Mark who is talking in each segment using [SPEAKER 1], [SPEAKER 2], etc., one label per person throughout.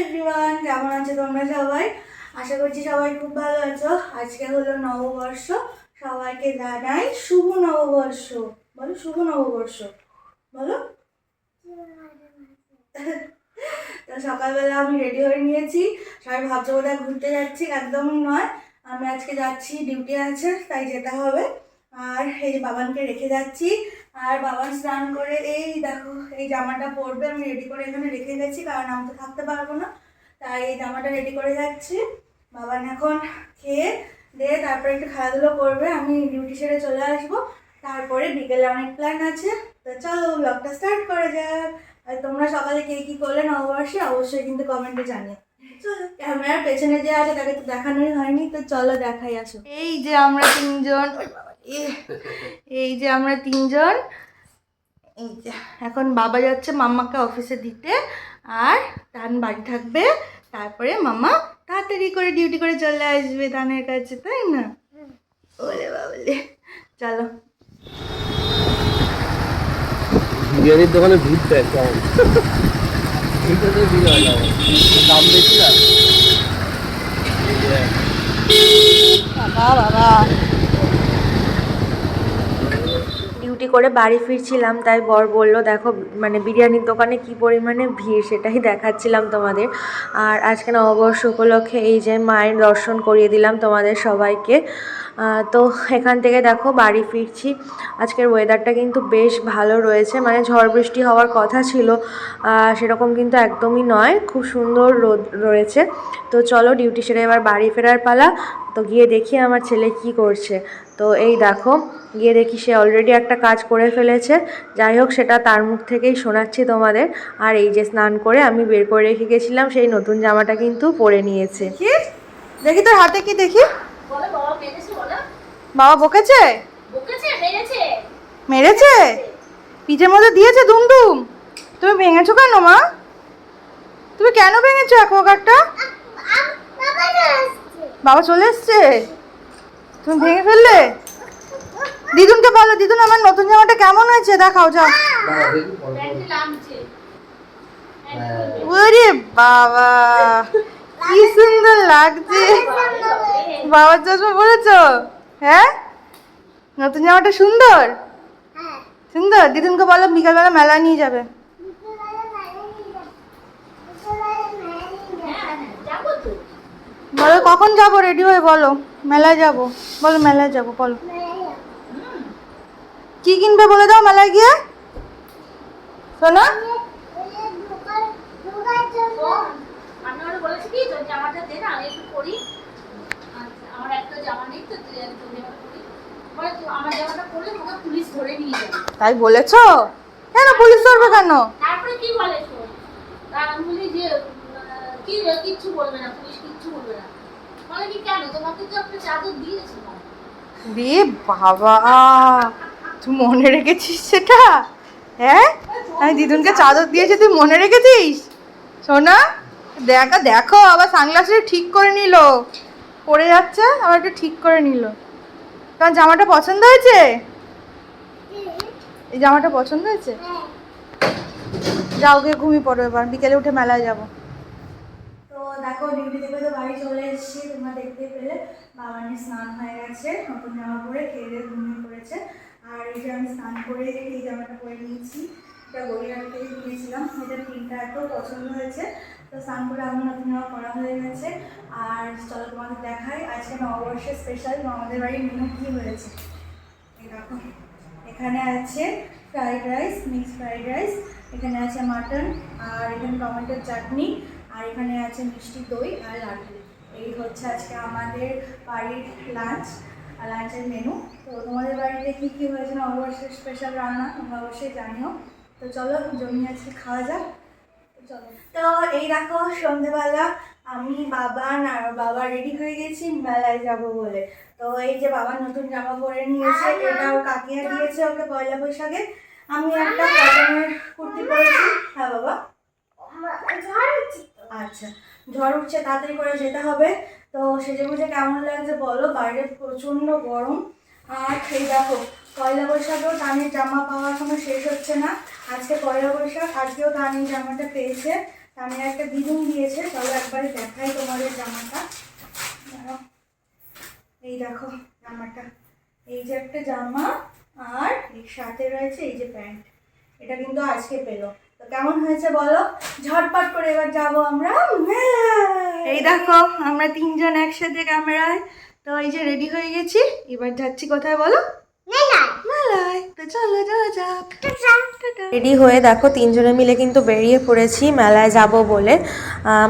[SPEAKER 1] Everyone, কেমন আছো তোমরা সবাই? আশা করছি সবাই খুব ভালো আছো। আজকে হলো নববর্ষ, সবাইকে জানাই শুভ নববর্ষ। বলো শুভ নববর্ষ, বলো। তো সকালবেলা আমি রেডি হয়ে নিয়েছি। সবাই ভাবছো বোধহয় ঘুরতে যাচ্ছি, একদমই নয়। আমি আজকে যাচ্ছি, ডিউটি আছে তাই যেতে হবে। আর এই যে বাবানকে রেখে যাচ্ছি। আর বাবান স্নান করে এই দেখো এই জামাটা পরবে, আমি রেডি করে এখানে রেখে গেছি কারণ আমি তো থাকতে পারবো না, তাই এই জামাটা রেডি করে যাচ্ছি। বাবান এখন খেয়ে দিয়ে তারপরে একটু খেলাধুলো করবে, আমি ডিউটি সেরে চলে আসবো। তারপরে বিকেলে অনেক প্ল্যান আছে, তো চলো ব্লগটা স্টার্ট করা যাক। আর তোমরা সকালে কে কি করলে নববর্ষে অবশ্যই কিন্তু কমেন্টে জানিও। চলো, ক্যামেরার পেছনে যে আছে তাকে তো দেখানোই হয়নি, তো চলো দেখাই আসো। এই যে আমরা তিনজন, এই যে আমরা তিনজন, এই যে এখন বাবা যাচ্ছে মাম্মাকে অফিসে দিতে, আর তান বাড়ি থাকবে। তারপরে মাম্মা তাড়াতাড়ি করে ডিউটি করে চলে আসবে তানের কাছে, তাই না? ওরে বাবলে, চলো।
[SPEAKER 2] বিরিয়ানির দোকানে ভিড় দেয় কেমন, এইটাতে ভিড় হয় না, দাম বেশি না।
[SPEAKER 1] বাবা বাবা, ডিউটি করে বাড়ি ফিরছিলাম, তাই বর বললো দেখো মানে বিরিয়ানির দোকানে কি পরিমাণে ভিড়, সেটাই দেখাচ্ছিলাম তোমাদের। আর আজকে নববর্ষ উপলক্ষে এই যে মায়ের দর্শন করিয়ে দিলাম তোমাদের সবাইকে। তো এখান থেকে দেখো বাড়ি ফিরছি। আজকের ওয়েদারটা কিন্তু বেশ ভালো রয়েছে, মানে ঝড় বৃষ্টি হওয়ার কথা ছিল, সেরকম কিন্তু একদমই নয়, খুব সুন্দর রোদ রয়েছে। তো চলো ডিউটি সেরে এবার বাড়ি ফেরার পালা। তো গিয়ে দেখি আমার ছেলে কি করছে। তো এই দেখো গিয়ে দেখি সে অলরেডি একটা কাজ করে ফেলেছে। যাই হোক সেটা তার মুখ থেকেই শোনাচ্ছি তোমাদের। আর এই যে স্নান করে আমি বের করে রেখে গেছিলাম সেই নতুন জামাটা কিন্তু পরে নিয়েছে। দেখি তোর হাতে কি দেখি। বাবা বকেছে? মেরেছে? পিঠের মধ্যে দিয়েছে দুমদুম? তুমি ভেঙেছো কেন মা? তুমি কেন ভেঙেছো অ্যাকোয়াগার্ডটা? বাবা চলে এসছে, তুমি ভেঙে ফেললে? দিদুনকে বলো, দিদুন আমার নতুন জামাটা কেমন হয়েছে দেখাও, যাও। ওরে বাবা কি সুন্দর লাগছে। বাবার চশমা পরেছো? হ্যাঁ, নতুন জামাটা সুন্দর সুন্দর। দিদুনকে বলো বিকালবেলা মেলা নিয়ে যাবে। বলো কখন যাবো, রেডি হয়ে বলো। মেলায় যাবো, বলো মেলায় যাবো, বলো কি কিনবে বলে দাও মেলায় গিয়ে। শোনো তাই বলেছো? কেন পুলিশ ধরবে কেন?
[SPEAKER 3] তারপরে কি বলে শোন, আমি বলি যে কি কিচ্ছু বলবে না, পুলিশ কিচ্ছু বলবে না। বলে কি কেন, তোমাকে তো একটা চাদর দিয়েছে।
[SPEAKER 1] রে বাবা, তুই মনে রেখেছিস সেটা? হ্যাঁ, আমি দিদুনকে চাদর দিয়েছি, তুই মনে রেখেছিস? সোনা দেখা দেখো আবার সানগ্লাসটা ঠিক করে নিল, পড়ে যাচ্ছে আবার একটু ঠিক করে নিল। তোমার জামাটা পছন্দ হয়েছে? এই জামাটা পছন্দ হয়েছে? যাও গিয়ে ঘুমিয়ে পড়ো, এবার বিকেলে উঠে মেলায় যাবো। তো দেখো ডিউটি থেকে তো বাড়ি চলে এসেছি, তোমরা দেখতে পেলে। বাবানের স্নান হয়ে গেছে, নতুন জামা পরে খেয়ে দিয়ে ঘুমিয়ে পড়েছে। আর এই যে আমি স্নান করে এই জামাটা পরে নিয়েছি, এটা গড়িয়াহাট থেকে কিনেছিলাম। এটা প্রিন্টটা এত পছন্দ হয়েছে, তো স্নান করে আমার নতুন জামা পরা হয়ে গেছে। আর চলো তোমাদের দেখাই আজকে নববর্ষের স্পেশাল আমাদের বাড়ির মেনু কী হয়েছে। এই দেখো এখানে আছে fried rice, mixed fried rice, এখানে আছে মাটন, আর এখানে টমেটোর চাটনি, আর এখানে আছে মিষ্টি দই আর লাড্ডু। এই হচ্ছে আজকে আমাদের বাড়ির লাঞ্চের মেনু। তো তোমাদের বাড়িতে কী কী হয়েছে নববর্ষের স্পেশাল রান্না তোমরা অবশ্যই জানিও। তো চলো জমি আজকে খাওয়া যাক। চলো, তো এই দেখো সন্ধ্যেবেলা আমি বাবা রেডি হয়ে গেছি মেলায় যাব বলে। তো এই যে বাবা নতুন জামা পরে নিয়েছে, এটা ওর কাকিয়া দিয়েছে ওকে পয়লা বৈশাখে। আমি একটা কটনের কুর্তি পরেছি। হ্যাঁ বাবা, আচ্ছা ঝড় উঠছে, তাড়াতাড়ি করে যেতে হবে। তো সেজে বুঝে কেমন লাগছে বলো, বাইরে প্রচণ্ড গরম। আর এই দেখো পয়লা বৈশাখেও তানির জামা পাওয়া এখনো শেষ হচ্ছে না। আজকে পয়লা বৈশাখ, আজকেও তানির জামাটা পেয়েছে, সামনে একটা দিদুন দিয়েছে, চলো একবারে দেখাই তোমাদের জামাটা। দাঁড়াও, এই দেখো জামাটা, এই যে একটা জামা আর এর সাথে রয়েছে এই যে প্যান্ট। এটা কিন্তু আজকে পেলো। তো কেমন হয়েছে বলো? ঝটপট করে এবার যাবো আমরা মেলায়। এই দেখো আমরা তিনজন একসাথে ক্যামেরায়। তো এই যে রেডি হয়ে গেছি, এবার যাচ্ছি কোথায় বলো? মেলায়। তো চলো যাওয়া যাক। রেডি হয়ে দেখো তিনজনে মিলে কিন্তু বেরিয়ে পড়েছি মেলায় যাব বলে।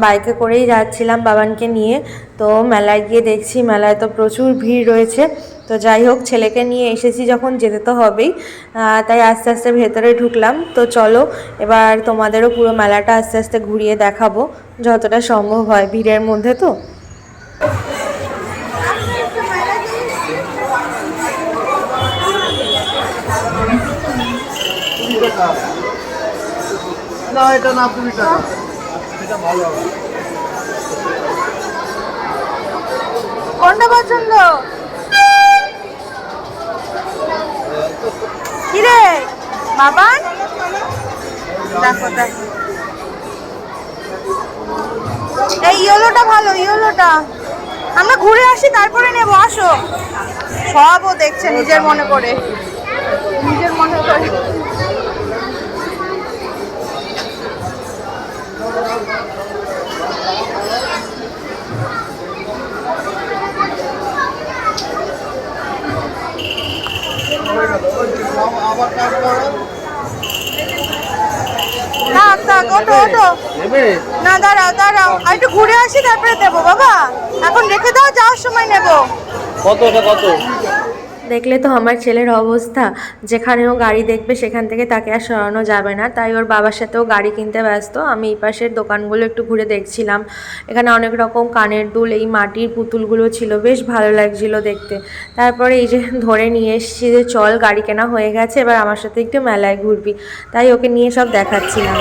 [SPEAKER 1] বাইকে করেই যাচ্ছিলাম বাবানকে নিয়ে। তো মেলায় গিয়ে দেখছি মেলায় তো প্রচুর ভিড় রয়েছে। তো যাই হোক, ছেলেকে নিয়ে এসেছি যখন যেতে তো হবেই, তাই আস্তে আস্তে ভেতরে ঢুকলাম। তো চলো এবার তোমাদেরও পুরো মেলাটা আস্তে আস্তে ঘুরিয়ে দেখাবো যতটা সম্ভব হয়, ভিড়ের মধ্যে তো।
[SPEAKER 2] না এটা না 20 টাকা, এটা ভালো হবে।
[SPEAKER 1] কোনটা পছন্দ? কিরে বাবান, দেখো দেখো এই ইয়েলোটা ভালো, ইয়েলোটা। আমরা ঘুরে আসি তারপরে নেবো, আসো। সবও দেখছে নিজের মনে করে, নিজের মনে করে।
[SPEAKER 2] আবার তারপর
[SPEAKER 1] থাক থাক, ওটো ওটো।
[SPEAKER 2] নেবে
[SPEAKER 1] না দাঁড়াও দাঁড়াও, আর একটু ঘুরে আসি তারপরে দেবো বাবা। এখন রেখে দাও, যাওয়ার সময় নেবো।
[SPEAKER 2] কতটা কত?
[SPEAKER 4] দেখলে তো আমার ছেলের অবস্থা, যেখানেও গাড়ি দেখবে সেখান থেকে তাকে আর সরানো যাবে না, তাই ওর বাবার সাথেও গাড়ি কিনতে ব্যস্ত। আমি এই পাশের দোকানগুলো একটু ঘুরে দেখছিলাম। এখানে অনেক রকম কানের দুল, এই মাটির পুতুলগুলো ছিল, বেশ ভালো লাগছিল দেখতে। তারপরে এই যে ধরে নিয়ে এসেছি যে চল গাড়ি কেনা হয়ে গেছে, এবার আমার সাথে একটু মেলায় ঘুরবি, তাই ওকে নিয়ে সব দেখাচ্ছিলাম।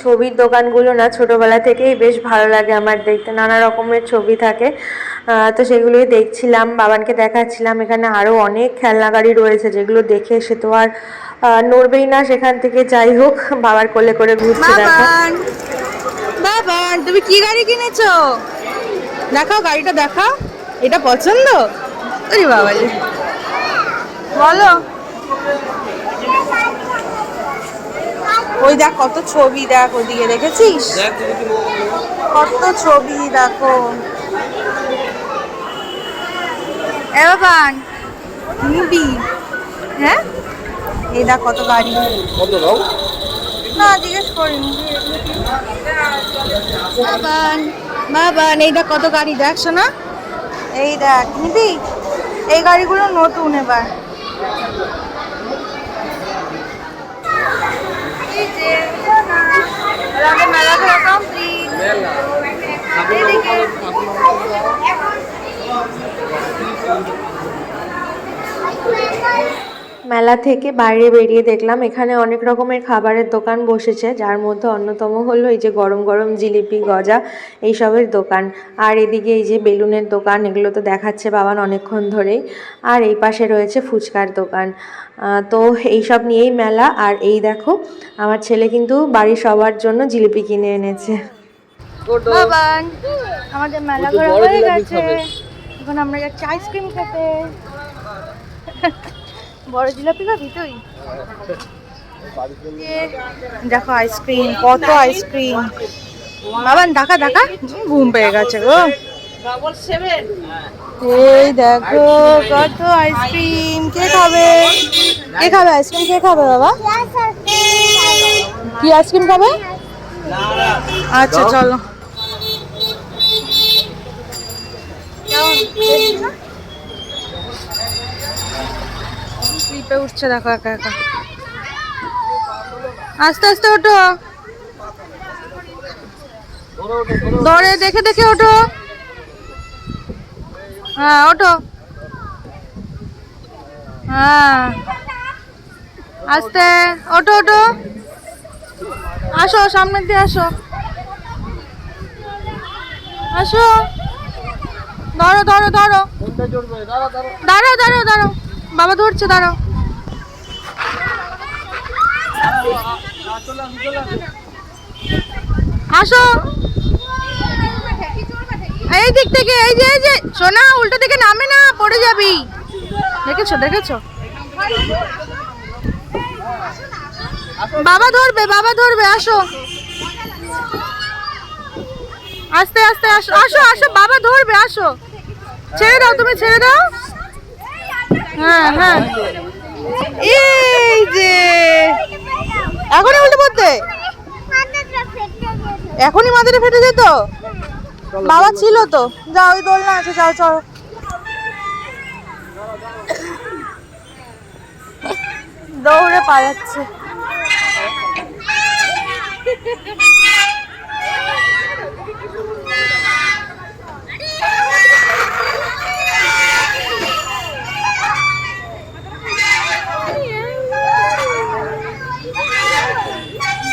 [SPEAKER 4] ছবির দোকানগুলো না ছোটোবেলা থেকেই বেশ ভালো লাগে আমার দেখতে, নানা রকমের ছবি থাকে। তো সেগুলোই দেখছিলাম, বাবানকে দেখাচ্ছিলাম। এখানে আরও অনেক খেলনা গাড়ি রয়েছে যেগুলো দেখে সে তো আর নড়বেই না সেখান থেকে। যাই হোক, বাবার কোলে করে ঘুরছে দেখো।
[SPEAKER 1] বাবান তুমি কি গাড়ি কিনেছো? দেখাও গাড়িটা, দেখাও। এটা পছন্দ? আরে বাবা বলো। ওই দেখ কত ছবি, দেখ ওদিকে, দেখেছিস কত ছবি, দেখো। এ বাবান নিবি? হ্যাঁ, এই দেখ কত গাড়ি।
[SPEAKER 2] কত দাও?
[SPEAKER 1] না জিজ্ঞেস করিনি। বাবান বাবান এই দেখ কত গাড়ি, দেখ শোনা, এই দেখ। নিবি? এই গাড়িগুলো নতুন এবার। এই যে আমাদের মেলা ঘোরা কমপ্লিট।
[SPEAKER 4] মেলা থেকে বাইরে বেরিয়ে দেখলাম এখানে অনেক রকমের খাবারের দোকান বসেছে, যার মধ্যে অন্যতম হলো এই যে গরম গরম জিলিপি, গজা, এইসবের দোকান। আর এদিকে এই যে বেলুনের দোকান, এগুলো তো দেখাচ্ছে বাবান অনেকক্ষণ ধরেই। আর এই পাশে রয়েছে ফুচকার দোকান। তো এইসব নিয়েই মেলা। আর এই দেখো আমার ছেলে কিন্তু বাড়ির সবার জন্য জিলিপি কিনে এনেছে।
[SPEAKER 1] বাবান আমাদের মেলা ঘোরা হয়ে গেছে, এখন আমরা যাচ্ছি আইসক্রিম খেতে। বড় জিলাপি খাবি তুই? দেখো আইসক্রিম, কত আইসক্রিম। বাবান দেখা দেখা, ঘুম পেয়ে গেছে গো। এই দেখো কত আইসক্রিম। কে খাবে? কে খাবে আইসক্রিম? কে খাবে বাবা? কি আইসক্রিম খাবে? আচ্ছা চলো। স্লিপে উঠছে দেখো একা একা। আস্তে আস্তে ওঠো, ধরে দেখে দেখে ওঠো। হ্যাঁ ওঠো। হ্যাঁ আস্তে, ওঠো ওঠো, আসো সামনের দিয়ে আসো, আসো, ধরো ধরো ধরো,
[SPEAKER 2] কোনটা চড়বে? দাঁড়া দাঁড়া।
[SPEAKER 1] দাঁড়াও দাঁড়াও দাঁড়াও, বাবা ধরছে, দাঁড়াও। আসো এই দিক থেকে, এই যে এই যে সোনা, উল্টো দিকে নামে না, পড়ে যাবি। দেখেছো দেখেছো, বাবা ধরবে, বাবা ধরবে, আসো আস্তে আস্তে, আসো আসো আসো, বাবা ধরবে, আসো, ছেড়ে দাও, তুমি ছেড়ে দাও। হ্যাঁ হ্যাঁ, এই যে এখনই উল্টে পড়তে, এখনই মাথাটা ফেটে যেত। বাবা ছিল তো, যাও ওই দোলনা আছে, যাও চলো। দৌড়ে পালাচ্ছে।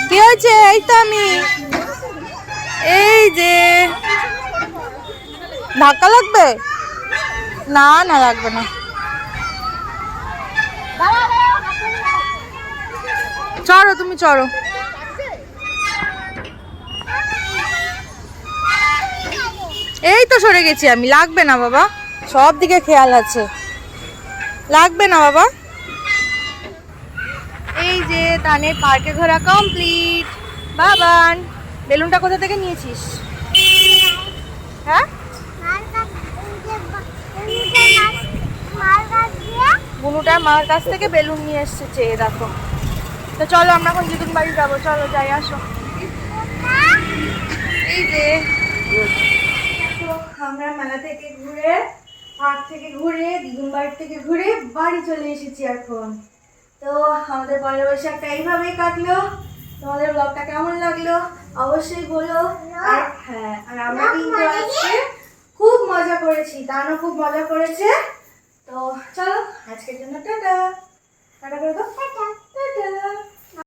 [SPEAKER 1] কি হয়েছে? এই তো আমি, এই যে ধাক্কা লাগবে না, না লাগবে না, চড়ো তুমি চড়ো। এই তো সরে গেছি আমি, লাগবে না বাবা, সব দিকে খেয়াল আছে, লাগবে না বাবা। এই যে তানের পার্কে ঘোরা কমপ্লিট। বাবান, বেলুনটা কোথা থেকে নিয়েছিস? হ্যাঁ, বুনুটার মার কাছ থেকে বেলুন নিয়ে এসছে, চেয়ে দেখো। তো চলো আমরা এখন দিদুন বাড়ি যাবো, চলো যাই, আসো। এই যে আমরা মেলা থেকে ঘুরে, পার্ক থেকে ঘুরে, দিদুন বাড়ি থেকে ঘুরে বাড়ি চলে এসেছি এখন। তো আমাদের পয়লা বৈশাখটা এইভাবেই কাটলো। তোমাদের ব্লগটা কেমন লাগলো অবশ্যই বলো। আর হ্যাঁ, আর আমরা কিন্তু আজকে খুব মজা করেছি, তানও খুব মজা করেছে। তো চলো আজকের জন্য টাটা, টাটা করে দাও, টাটা।